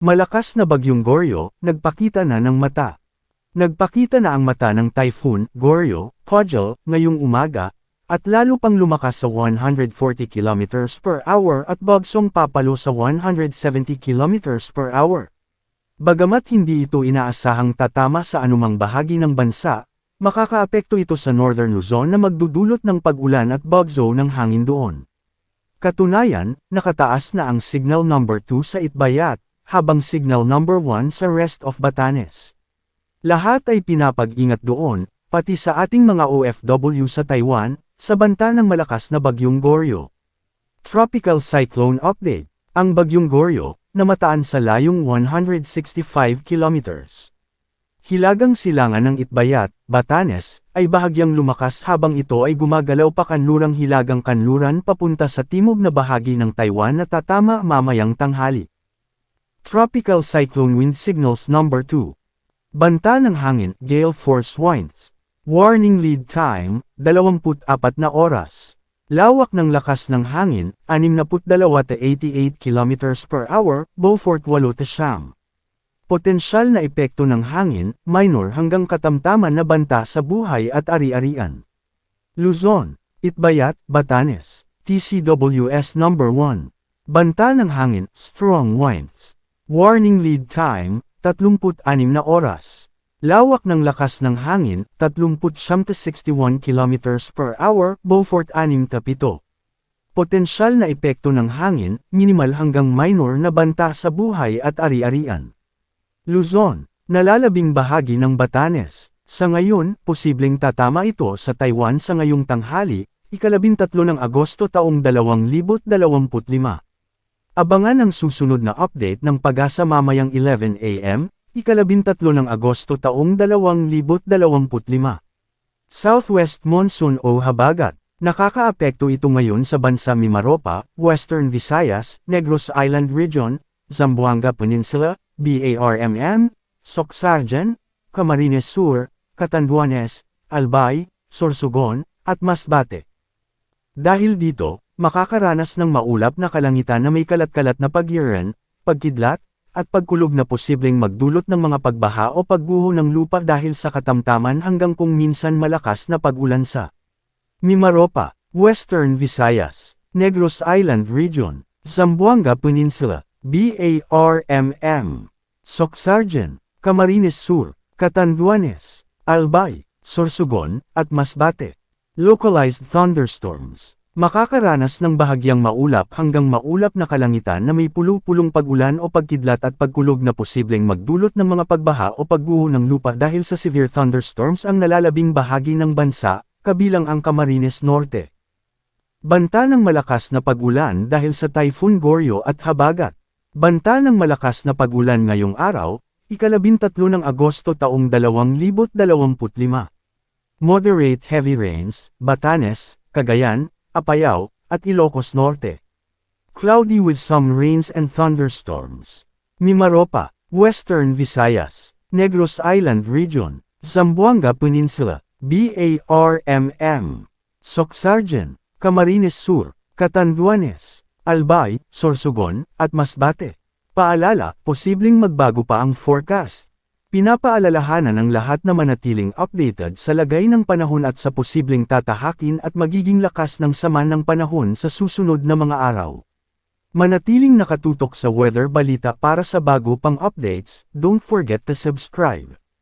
Malakas na bagyong Goryo, nagpakita na ng mata. Nagpakita na ang mata ng Typhoon, Goryo, Pojol, ngayong umaga, at lalo pang lumakas sa 140 km per hour at bagsong papalo sa 170 km per hour. Bagamat hindi ito inaasahang tatama sa anumang bahagi ng bansa, makakaapekto ito sa Northern Luzon na magdudulot ng pag-ulan at bagyo ng hangin doon. Katunayan, nakataas na ang Signal Number 2 sa Itbayat, habang Signal Number 1 sa rest of Batanes. Lahat ay pinapag-ingat doon, pati sa ating mga OFW sa Taiwan, sa banta ng malakas na bagyong Goryo. Tropical Cyclone Update. Ang bagyong Goryo, namataan sa layong 165 kilometers. Hilagang silangan ng Itbayat, Batanes, ay bahagyang lumakas habang ito ay gumagalaw pa kanlurang hilagang kanluran papunta sa timog na bahagi ng Taiwan na tatama mamayang tanghali. Tropical Cyclone Wind Signals Number 2. Banta ng hangin, Gale Force Winds. Warning lead time, 24 na oras. Lawak ng lakas ng hangin, 62-88 km per hour, Beaufort 8-9. Potensyal na epekto ng hangin, minor hanggang katamtaman na banta sa buhay at ari-arian. Luzon, Itbayat, Batanes, TCWS Number 1. Banta ng hangin, strong winds. Warning lead time, 36 na oras. Lawak ng lakas ng hangin, 30-61 km per hour, Beaufort 6-7. Potensyal na epekto ng hangin, minimal hanggang minor na banta sa buhay at ari-arian. Luzon, nalalabing bahagi ng Batanes. Sa ngayon, posibleng tatama ito sa Taiwan sa ngayong tanghali, 13 ng Agosto taong 2025. Abangan ang susunod na update ng Pag-asa mamayang 11 AM, 13 ng Agosto taong 2025. Southwest Monsoon o Habagat. Nakakaapekto ito ngayon sa bansa Mimaropa, Western Visayas, Negros Island Region, Zamboanga Peninsula, BARMM, Socsargen, Camarines Sur, Catanduanes, Albay, Sorsogon, at Masbate. Dahil dito, makakaranas ng maulap na kalangitan na may kalat-kalat na pagyiran, pagkidlat, at pagkulog na posibleng magdulot ng mga pagbaha o pagguho ng lupa dahil sa katamtaman hanggang kung minsan malakas na pag-ulan sa Mimaropa, Western Visayas, Negros Island Region, Zamboanga Peninsula, BARMM, Socsargen, Camarines Sur, Catanduanes, Albay, Sorsogon, at Masbate. Localized thunderstorms. Makakaranas ng bahagyang maulap hanggang maulap na kalangitan na may pulong-pulong pag-ulan o pagkidlat at pagkulog na posibleng magdulot ng mga pagbaha o pagguho ng lupa dahil sa severe thunderstorms ang nalalabing bahagi ng bansa, kabilang ang Camarines Norte. Banta ng malakas na pag-ulan dahil sa Typhoon Goryo at Habagat. Banta ng malakas na pag-ulan ngayong araw, 13 ng Agosto taong 2025. Moderate heavy rains, Batanes, Cagayan, Apayao, at Ilocos Norte. Cloudy with some rains and thunderstorms. Mimaropa, Western Visayas, Negros Island Region, Zamboanga Peninsula, BARMM, Socsargen, Camarines Sur, Catanduanes, Albay, Sorsogon, at Masbate. Paalala, posibleng magbago pa ang forecast. Pinapaalalahanan ng lahat na manatiling updated sa lagay ng panahon at sa posibleng tatahakin at magiging lakas ng sama ng panahon sa susunod na mga araw. Manatiling nakatutok sa Weather Balita para sa bago pang updates, don't forget to subscribe.